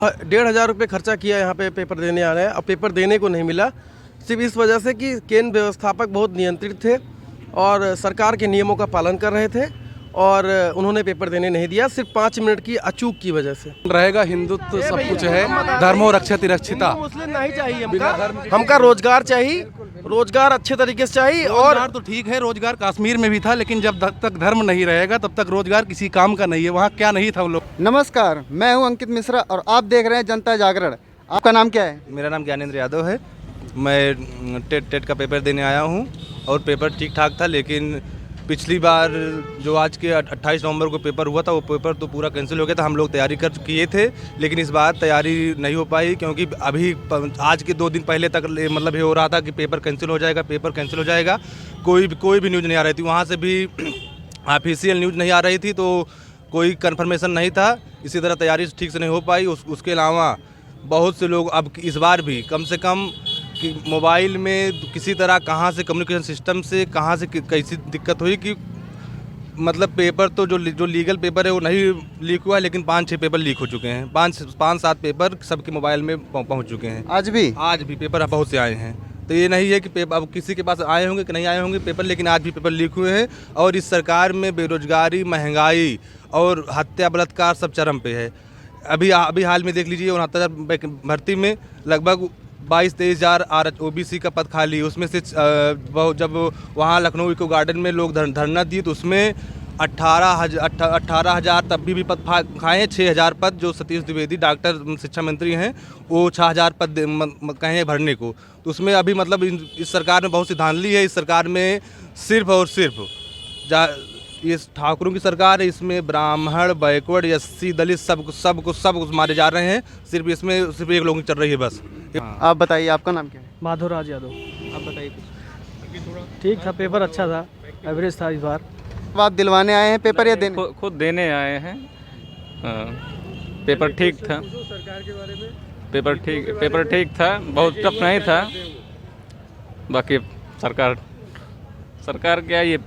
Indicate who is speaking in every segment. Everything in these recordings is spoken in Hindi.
Speaker 1: ₹1,500 खर्चा किया यहाँ पे पेपर देने आ रहे हैं। अब पेपर देने को नहीं मिला, सिर्फ इस वजह से कि केंद्र व्यवस्थापक बहुत नियंत्रित थे और सरकार के नियमों का पालन कर रहे थे और उन्होंने पेपर देने नहीं दिया, सिर्फ 5 मिनट की अचूक की वजह से।
Speaker 2: रहेगा हिंदुत्व सब कुछ है, धर्मो रक्षति रक्षिता।
Speaker 1: मुस्लिम नहीं चाहिए हमका रोजगार चाहिए, रोजगार अच्छे तरीके से चाहिए। और
Speaker 2: रोजगार तो ठीक है, रोजगार कश्मीर में भी था, लेकिन जब तक धर्म नहीं रहेगा तब तक रोजगार किसी काम का नहीं है। वहाँ क्या नहीं था वो लोग।
Speaker 3: नमस्कार, मैं हूं अंकित मिश्रा और आप देख रहे हैं जनता जागरण। आपका नाम क्या है?
Speaker 4: मेरा नाम ज्ञानेंद्र यादव है। मैं टेट का पेपर देने आया हूं और पेपर ठीक ठाक था, लेकिन पिछली बार जो आज के 28 नवंबर को पेपर हुआ था वो पेपर तो पूरा कैंसिल हो गया था। हम लोग तैयारी कर किए थे, लेकिन इस बार तैयारी नहीं हो पाई क्योंकि अभी आज के 2 दिन पहले तक मतलब ये हो रहा था कि पेपर कैंसिल हो जाएगा, पेपर कैंसिल हो जाएगा। कोई भी न्यूज़ नहीं आ रही थी, वहाँ से भी ऑफिशियल न्यूज़ नहीं आ रही थी, तो कोई कन्फर्मेशन नहीं था। इसी तरह तैयारी ठीक से नहीं हो पाई। उसके अलावा बहुत से लोग अब इस बार भी कम से कम कि मोबाइल में किसी तरह कहाँ से कम्युनिकेशन सिस्टम से कहाँ से कैसी दिक्कत हुई कि मतलब पेपर तो जो लीगल पेपर है वो नहीं लीक हुआ है, लेकिन 5-6 पेपर लीक हो चुके हैं। 5-7 पेपर सबके मोबाइल में पहुंच चुके हैं। आज भी पेपर बहुत से आए हैं, तो ये नहीं है कि पेपर अब किसी के पास आए होंगे कि नहीं आए होंगे पेपर, लेकिन आज भी पेपर लीक हुए हैं। और इस सरकार में बेरोजगारी, महंगाई और हत्या बलात्कार सब चरम पे है। अभी हाल में देख लीजिए 69,000 भर्ती में लगभग 22-23 हज़ार OBC का पद खाली है। उसमें से जब वहाँ लखनऊ इको गार्डन में लोग धरना दिए तो उसमें 18,000 तब भी पद खाए हैं। 6,000 पद जो सतीश द्विवेदी डॉक्टर शिक्षा मंत्री हैं वो 6,000 पद कहे हैं भरने को। तो उसमें अभी मतलब इस सरकार में बहुत सी धांधली है। इस सरकार में सिर्फ और सिर्फ ये ठाकुरों की सरकार है, इसमें ब्राह्मण, बैकवर्ड, SC, दलित सब कुछ मारे जा रहे हैं। इसमें सिर्फ एक लोगों की चल रही है बस।
Speaker 3: आप बताइए, आपका नाम क्या है?
Speaker 1: माधोराज यादव।
Speaker 3: आप बताइए कुछ।
Speaker 1: ठीक था, पेपर अच्छा था, एवरेज था इस बार।
Speaker 3: अब आप दिलवाने आए हैं पेपर या देने?
Speaker 5: खुद देने आए हैं। पेपर ठीक था, पेपर ठीक था, बहुत टफ नहीं था। बाकी सरकार क्या ये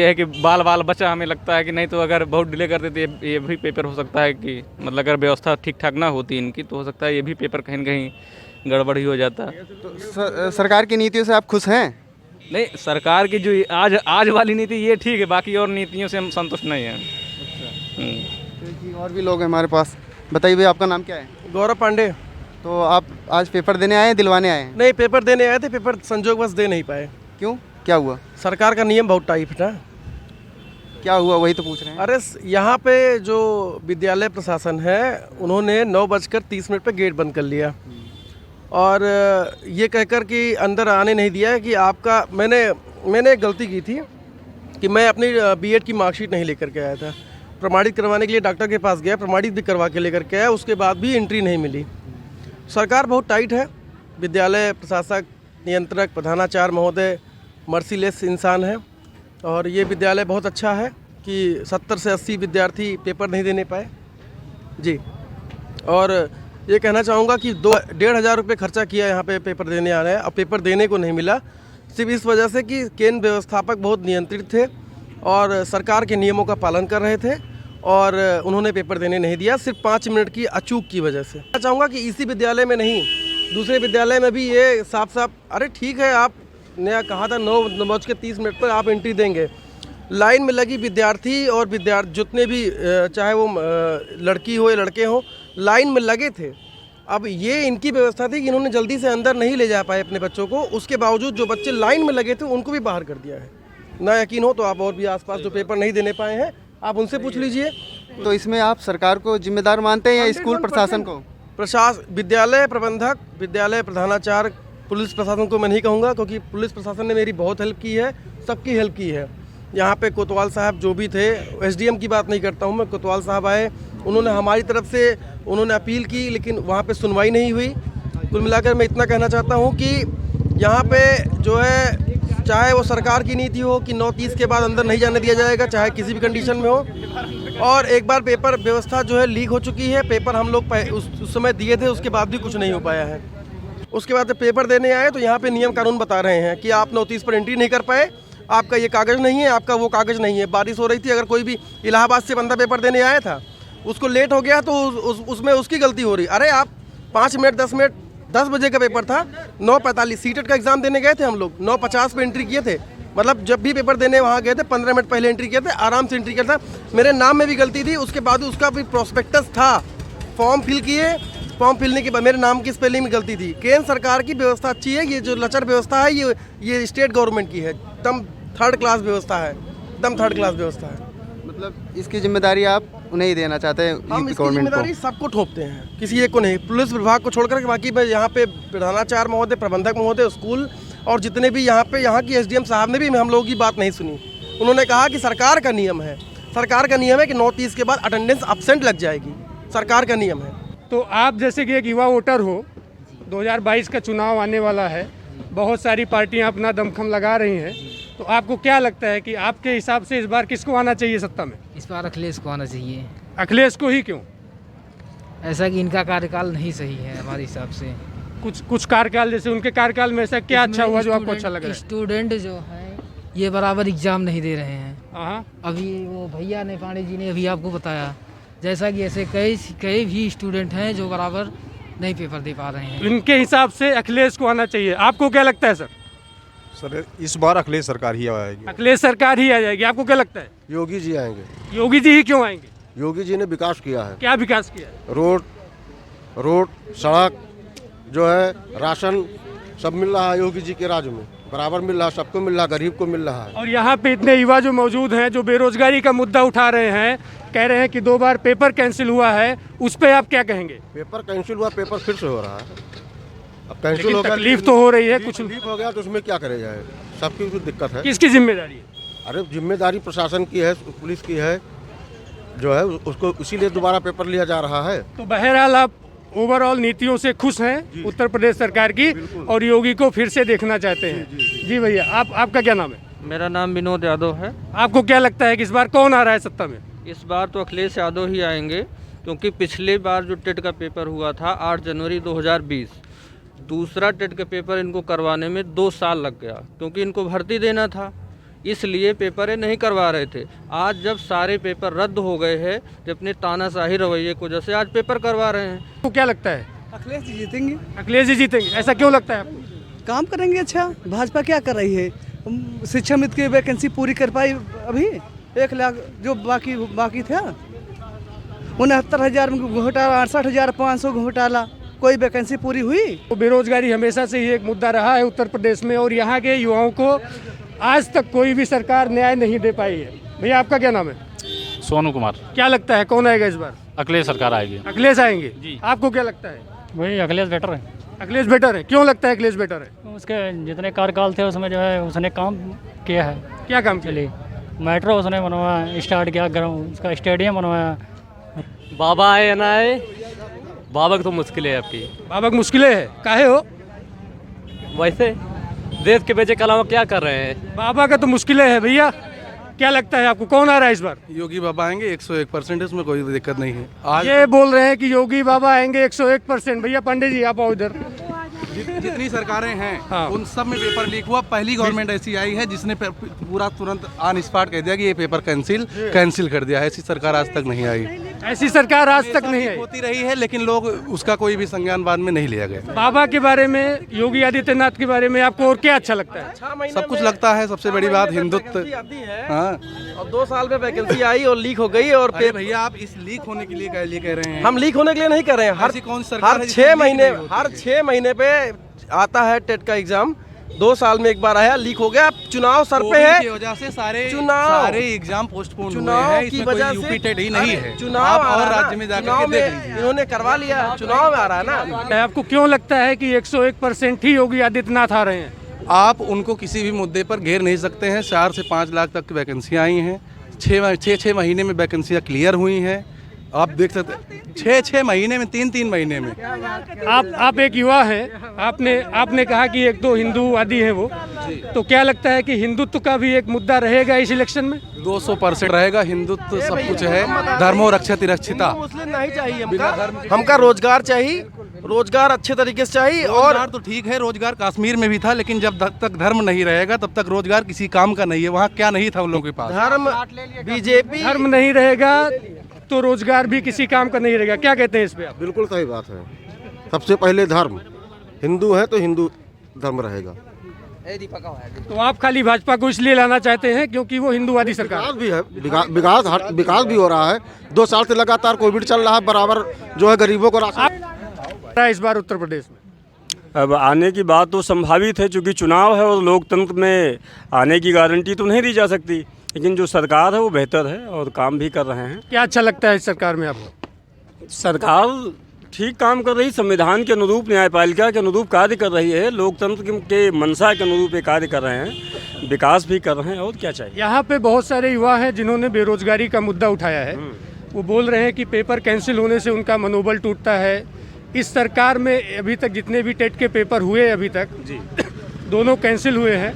Speaker 5: है कि बाल बचा। हमें लगता है कि नहीं तो अगर बहुत डिले कर देते ये भी पेपर हो सकता है कि मतलब अगर व्यवस्था ठीक ठाक ना होती इनकी तो हो सकता है ये भी पेपर कहीं न कहीं गड़बड़ ही हो जाता।
Speaker 3: तो सरकार की नीतियों से आप खुश हैं?
Speaker 5: नहीं, सरकार की जो आज वाली नीति ये ठीक है, बाकी और नीतियों से हम संतुष्ट नहीं हैं।
Speaker 3: और भी लोग हैं हमारे पास। बताइए भैया, आपका नाम क्या है?
Speaker 1: गौरव पांडे।
Speaker 3: तो आप आज पेपर देने आए हैं, दिलवाने आए हैं?
Speaker 1: नहीं, पेपर देने आए थे, पेपर संजोगवश दे नहीं पाए।
Speaker 3: क्यों, क्या हुआ?
Speaker 1: सरकार का नियम बहुत टाइट था।
Speaker 3: क्या हुआ वही तो पूछ रहे हैं।
Speaker 1: अरे यहाँ पे जो विद्यालय प्रशासन है उन्होंने 9:30 पे गेट बंद कर लिया और ये कहकर कि अंदर आने नहीं दिया कि आपका मैंने एक गलती की थी कि मैं अपनी B.Ed की मार्कशीट नहीं लेकर के आया था। प्रमाणित करवाने के लिए डॉक्टर के पास गया, प्रमाणित भी करवा के लेकर के आया, उसके बाद भी एंट्री नहीं मिली। सरकार बहुत टाइट है। विद्यालय प्रशासक, नियंत्रक, प्रधानाचार्य महोदय मर्सीलेस इंसान है और ये विद्यालय बहुत अच्छा है कि 70 से 80 विद्यार्थी पेपर नहीं देने पाए जी। और ये कहना चाहूँगा कि ₹1,500 खर्चा किया यहाँ पे पेपर देने आ रहे हैं। अब पेपर देने को नहीं मिला, सिर्फ इस वजह से कि केंद्र व्यवस्थापक बहुत नियंत्रित थे और सरकार के नियमों का पालन कर रहे थे और उन्होंने पेपर देने नहीं दिया, सिर्फ 5 मिनट की अचूक की वजह से। मैं चाहूँगा कि इसी विद्यालय में नहीं, दूसरे विद्यालय में भी ये साफ अरे ठीक है, आप नया कहा था 9:30 पर आप एंट्री देंगे। लाइन में लगी विद्यार्थी और जितने भी चाहे वो लड़की हो या लड़के हो, लाइन में लगे थे। अब ये इनकी व्यवस्था थी कि इन्होंने जल्दी से अंदर नहीं ले जा पाए अपने बच्चों को, उसके बावजूद जो बच्चे लाइन में लगे थे उनको भी बाहर कर दिया है। ना यकीन हो तो आप और भी आसपास जो पेपर नहीं देने पाए हैं आप उनसे पूछ लीजिए।
Speaker 3: तो इसमें आप सरकार को जिम्मेदार मानते हैं या स्कूल प्रशासन को?
Speaker 1: विद्यालय प्रबंधक, विद्यालय प्रधानाचार्य, पुलिस प्रशासन को मैं नहीं कहूँगा क्योंकि पुलिस प्रशासन ने मेरी बहुत हेल्प की है, सबकी हेल्प की है। यहाँ पे कोतवाल साहब जो भी थे, SDM की बात नहीं करता हूँ मैं, कोतवाल साहब आए, उन्होंने हमारी तरफ से उन्होंने अपील की, लेकिन वहाँ पे सुनवाई नहीं हुई। कुल मिलाकर मैं इतना कहना चाहता हूँ कि यहाँ पे जो है, चाहे वो सरकार की नीति हो कि 9:30 के बाद अंदर नहीं जाने दिया जाएगा, चाहे किसी भी कंडीशन में हो। और एक बार पेपर व्यवस्था जो है लीक हो चुकी है। पेपर हम लोग उस समय दिए थे, उसके बाद भी कुछ नहीं हो पाया है। उसके बाद पेपर देने आए तो यहाँ पे नियम कानून बता रहे हैं कि आप 9:30 पर एंट्री नहीं कर पाए, आपका ये कागज़ नहीं है, आपका वो कागज़ नहीं है। बारिश हो रही थी, अगर कोई भी इलाहाबाद से बंदा पेपर देने आया था उसको लेट हो गया तो उसमें उसकी गलती हो रही। अरे आप 5 मिनट 10 मिनट 10 बजे का पेपर था, 9:45 सीटेट का एग्ज़ाम देने गए थे हम लोग, 9:50 पे एंट्री किए थे। मतलब जब भी पेपर देने वहाँ गए थे 15 मिनट पहले एंट्री किए थे, आराम से एंट्री किया था। मेरे नाम में भी गलती थी, उसके बाद उसका भी प्रोस्पेक्टस था, फॉर्म फिल किए, फॉर्म फिलने के बाद मेरे नाम की स्पेलिंग में गलती थी। केंद्र सरकार की व्यवस्था अच्छी है, ये जो लचर व्यवस्था है ये स्टेट गवर्नमेंट की है, एकदम थर्ड क्लास व्यवस्था है, एकदम थर्ड क्लास व्यवस्था है।
Speaker 3: मतलब इसकी जिम्मेदारी आप उन्हें ही देना चाहते हैं
Speaker 1: हम
Speaker 3: यूपी
Speaker 1: इसकी
Speaker 3: गवर्नमेंट
Speaker 1: जिम्मेदारी
Speaker 3: को?
Speaker 1: सबको ठोकते हैं, किसी एक को नहीं। पुलिस विभाग को छोड़कर बाकी मैं यहाँ पे प्रधानाचार्य महोदय, प्रबंधक महोदय, स्कूल और जितने भी यहाँ की एसडीएम साहब ने भी हम लोगों की बात नहीं सुनी। उन्होंने कहा कि सरकार का नियम है, सरकार का नियम है कि 9:30 के बाद अटेंडेंस एब्सेंट लग जाएगी, सरकार का नियम है।
Speaker 6: तो आप जैसे कि एक युवा वोटर हो, 2022 का चुनाव आने वाला है, बहुत सारी पार्टियां अपना दमखम लगा रही हैं, तो आपको क्या लगता है कि आपके हिसाब से इस बार किसको आना चाहिए सत्ता में?
Speaker 7: इस बार अखिलेश को आना चाहिए।
Speaker 6: अखिलेश को ही क्यों?
Speaker 7: ऐसा कि इनका कार्यकाल नहीं सही है हमारे हिसाब से।
Speaker 6: कुछ कार्यकाल, जैसे उनके कार्यकाल में ऐसा क्या अच्छा हुआ जो आपको अच्छा लग रहा है?
Speaker 7: स्टूडेंट जो है ये बराबर एग्जाम नहीं दे रहे हैं।
Speaker 6: हाँ,
Speaker 7: अभी वो भैया ने, पांडे जी ने अभी आपको बताया, जैसा कि ऐसे कई भी स्टूडेंट हैं जो बराबर नहीं पेपर दे पा रहे हैं।
Speaker 6: इनके हिसाब से अखिलेश को आना चाहिए। आपको क्या लगता है सर?
Speaker 8: सर इस बार अखिलेश सरकार ही आएगी।
Speaker 6: अखिलेश सरकार ही आ जाएगी। आपको क्या लगता है?
Speaker 8: योगी जी आएंगे।
Speaker 6: योगी जी ही क्यों आएंगे?
Speaker 8: योगी जी ने विकास किया है,
Speaker 6: क्या विकास किया है?
Speaker 8: रोड सड़क जो है, राशन सब मिल रहा है योगी जी के राज में, बराबर मिल रहा है, सबको मिल रहा है, गरीब को मिल रहा है।
Speaker 6: और यहाँ पे इतने युवा जो मौजूद हैं जो बेरोजगारी का मुद्दा उठा रहे हैं, कह रहे हैं कि 2 बार पेपर कैंसिल हुआ है, उस पे आप क्या कहेंगे?
Speaker 8: पेपर कैंसिल हुआ, पेपर फिर से हो रहा है। अब कैंसिल
Speaker 6: लेकिन
Speaker 8: हो गया,
Speaker 6: तकलीफ तो हो रही है, कुछ
Speaker 8: तकलीफ हो गया तो उसमें क्या करे जाए, सबकी कुछ दिक्कत है।
Speaker 6: किसकी जिम्मेदारी है?
Speaker 8: अरे जिम्मेदारी प्रशासन की है, पुलिस की है, जो है उसको इसीलिए दोबारा पेपर लिया जा रहा है।
Speaker 6: तो बहरहाल आप ओवरऑल नीतियों से खुश हैं उत्तर प्रदेश सरकार की, और योगी को फिर से देखना चाहते हैं। जी भैया, आपका क्या नाम है?
Speaker 9: मेरा नाम विनोद यादव है।
Speaker 6: आपको क्या लगता है कि इस बार कौन आ रहा है सत्ता में?
Speaker 9: इस बार तो अखिलेश यादव ही आएंगे, क्योंकि पिछली बार जो टेट का पेपर हुआ था 8 जनवरी 2020, दूसरा टेट का पेपर इनको करवाने में 2 साल लग गया, क्योंकि इनको भर्ती देना था, इसलिए पेपर नहीं करवा रहे थे। आज जब सारे पेपर रद्द हो गए हैं, जब अपने तानाशाही रवैये को वजह से आज पेपर करवा रहे हैं।
Speaker 6: तो क्या लगता है?
Speaker 10: अखिलेश जी जीतेंगे।
Speaker 6: अखिलेश जी जीतेंगे, ऐसा क्यों लगता है आपको?
Speaker 10: काम करेंगे अच्छा। भाजपा क्या कर रही है? शिक्षा मित्र की वैकेंसी पूरी कर पाई अभी? 1 लाख जो बाकी था, 69,000 में घोटाला, 68,500 घोटाला, कोई वैकेंसी पूरी हुई?
Speaker 6: तो बेरोजगारी हमेशा से ही एक मुद्दा रहा है उत्तर प्रदेश में, और यहाँ के युवाओं को आज तक कोई भी सरकार न्याय नहीं दे पाई है। भैया, आपका क्या नाम है?
Speaker 5: सोनू कुमार।
Speaker 6: क्या लगता है कौन आएगा इस बार?
Speaker 5: अखिलेश सरकार आएगी
Speaker 6: अखिलेश आएंगे
Speaker 5: जी।
Speaker 6: आपको क्या लगता है?
Speaker 5: वही अखिलेश बेटर है।
Speaker 6: अखिलेश बेटर है। क्यों लगता है अखिलेश बेटर है?
Speaker 5: उसके जितने कार्यकाल थे उसमें जो है उसने काम किया है।
Speaker 6: क्या काम किया?
Speaker 5: चलिए, मेट्रो उसने बनवाया, स्टार्ट किया, उसका स्टेडियम बनवाया।
Speaker 11: बाबा आए ना आए, बाबा की तो मुश्किल है आपकी।
Speaker 6: बाबा की मुश्किलें है, काहे हो?
Speaker 11: वैसे देश के बेचे के अलावा क्या कर रहे हैं?
Speaker 6: बाबा का तो मुश्किलें है। भैया, क्या लगता है आपको कौन आ रहा है इस बार?
Speaker 2: योगी बाबा आएंगे 101%, इसमें कोई दिक्कत नहीं है। आज
Speaker 6: ये बोल रहे हैं कि योगी बाबा आएंगे 101%। भैया पांडे जी, आप आओ इधर।
Speaker 2: जितनी सरकारें हैं
Speaker 6: हाँ।
Speaker 2: उन सब में पेपर लीक हुआ। पहली गवर्नमेंट ऐसी आई है जिसने पूरा तुरंत ऑन स्पॉट कह दिया कि ये पेपर कैंसिल कर दिया है। ऐसी सरकार आज तक नहीं आई।
Speaker 6: ऐसी सरकार आज तक नहीं आई।
Speaker 2: होती रही है, लेकिन लोग उसका कोई भी संज्ञान बाद में नहीं लिया गया।
Speaker 6: बाबा के बारे में, योगी आदित्यनाथ के बारे में आपको और क्या अच्छा लगता है?
Speaker 2: सब कुछ लगता है। सबसे बड़ी बात हिंदुत्व। हाँ,
Speaker 1: और 2 साल में वैकेंसी आई और लीक हो गई। और
Speaker 2: अरे भैया, आप इस लीक होने के लिए कह रहे हैं?
Speaker 1: हम लीक होने के लिए नहीं कर रहे हैं।
Speaker 2: ऐसी कौन सरकार
Speaker 1: हर
Speaker 2: है
Speaker 1: 6 महीने पे आता है टेट का एग्जाम। 2 साल में एक बार आया, लीक हो गया। चुनाव सर पे है,
Speaker 2: की वजह से सारे
Speaker 1: चुनाव
Speaker 2: पोस्टपोन
Speaker 1: चुनाव की वजह से
Speaker 2: यूपी टेट ही नहीं है।
Speaker 1: चुनाव
Speaker 2: और राज्य में जाकर के देख लीजिए,
Speaker 1: इन्होंने करवा लिया। चुनाव में आ रहा है ना।
Speaker 6: आपको क्यों लगता है कि 101% ही योगी आदित्यनाथ आ रहे हैं?
Speaker 2: आप उनको किसी भी मुद्दे पर घेर नहीं सकते हैं। 4 से 5 लाख तक की वैकेंसियाँ आई हैं। 6 महीने में वैकेंसियाँ क्लियर हुई हैं। आप देख सकते हैं 6 महीने में, 3 महीने में।
Speaker 6: आप एक युवा हैं, आपने कहा कि एक तो हिंदूवादी हैं वो, तो क्या लगता है कि हिंदुत्व का भी एक मुद्दा रहेगा इस इलेक्शन में?
Speaker 2: 200% रहेगा। हिंदुत्व सब कुछ है। धर्मो रक्षति रक्षिता।
Speaker 1: मुस्लिम नहीं चाहिए हमका रोजगार चाहिए। रोजगार अच्छे तरीके से चाहिए। और
Speaker 2: रोजगार तो ठीक है, रोजगार कश्मीर में भी था, लेकिन जब तक धर्म नहीं रहेगा तब तक रोजगार किसी काम का नहीं है। वहाँ क्या नहीं था उन लोगों के पास?
Speaker 1: धर्म, बीजेपी,
Speaker 6: धर्म नहीं रहेगा तो रोजगार भी किसी काम का नहीं रहेगा। क्या कहते हैं इस पे आप?
Speaker 8: बिल्कुल सही बात है। सबसे पहले धर्म, हिंदू है तो हिंदू धर्म रहेगा।
Speaker 6: तो आप खाली भाजपा को इसलिए लाना चाहते हैं क्योंकि वो हिंदूवादी सरकार
Speaker 8: विकास भी है, विकास भी हो रहा है। 2 साल से लगातार कोविड चल रहा है, बराबर जो है गरीबों को राशन।
Speaker 6: इस बार उत्तर प्रदेश में
Speaker 12: अब आने की बात तो संभावित है, क्योंकि चुनाव है और लोकतंत्र में आने की गारंटी तो नहीं दी जा सकती, लेकिन जो सरकार है वो बेहतर है और काम भी कर रहे हैं।
Speaker 6: क्या अच्छा लगता है इस सरकार में आपको?
Speaker 12: सरकार ठीक काम कर रही, संविधान के अनुरूप, न्यायपालिका के अनुरूप कार्य कर रही है, लोकतंत्र के मंशा के अनुरूप ये कार्य कर रहे हैं, विकास भी कर रहे हैं, और क्या चाहिए।
Speaker 6: यहाँ पे बहुत सारे युवा हैं जिन्होंने बेरोजगारी का मुद्दा उठाया है। वो बोल रहे हैं कि पेपर कैंसिल होने से उनका मनोबल टूटता है। इस सरकार में अभी तक जितने भी टेट के पेपर हुए अभी तक जी दोनों कैंसिल हुए हैं।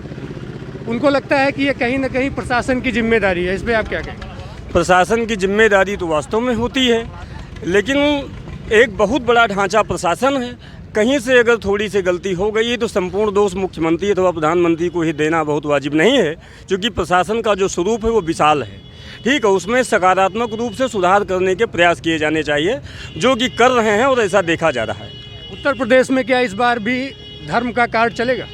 Speaker 6: उनको लगता है कि ये कहीं ना कहीं प्रशासन की जिम्मेदारी है। इस पर आप क्या कहेंगे?
Speaker 12: प्रशासन की जिम्मेदारी तो वास्तव में होती है, लेकिन एक बहुत बड़ा ढांचा प्रशासन है। कहीं से अगर थोड़ी सी गलती हो गई है तो संपूर्ण दोष मुख्यमंत्री अथवा प्रधानमंत्री को ही देना बहुत वाजिब नहीं है, क्योंकि प्रशासन का जो स्वरूप है वो विशाल है। ठीक है, उसमें सकारात्मक रूप से सुधार करने के प्रयास किए जाने चाहिए, जो कि कर रहे हैं और ऐसा देखा जा रहा है।
Speaker 6: उत्तर प्रदेश में क्या इस बार भी धर्म का कार्ड चलेगा?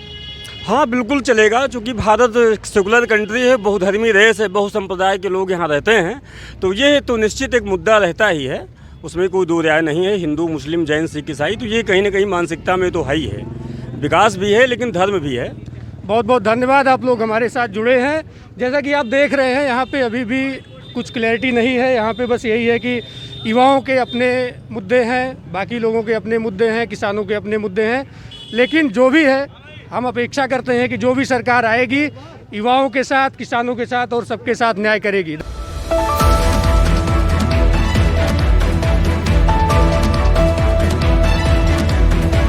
Speaker 12: हाँ बिल्कुल चलेगा, क्योंकि भारत सेकुलर कंट्री है, बहुधर्मी देश है, बहु संप्रदाय के लोग यहाँ रहते हैं, तो ये तो निश्चित एक मुद्दा रहता ही है, उसमें कोई दो राय नहीं है। हिंदू, मुस्लिम, जैन, सिख, ईसाई, तो ये कहीं ना कहीं मानसिकता में तो है ही है। विकास भी है लेकिन धर्म भी है।
Speaker 6: बहुत बहुत धन्यवाद, आप लोग हमारे साथ जुड़े हैं। जैसा कि आप देख रहे हैं यहाँ पे अभी भी कुछ क्लैरिटी नहीं है। यहाँ पे बस यही है कि युवाओं के अपने मुद्दे हैं, बाकी लोगों के अपने मुद्दे हैं, किसानों के अपने मुद्दे हैं, लेकिन जो भी है हम अपेक्षा करते हैं कि जो भी सरकार आएगी युवाओं के साथ, किसानों के साथ और सबके साथ न्याय करेगी।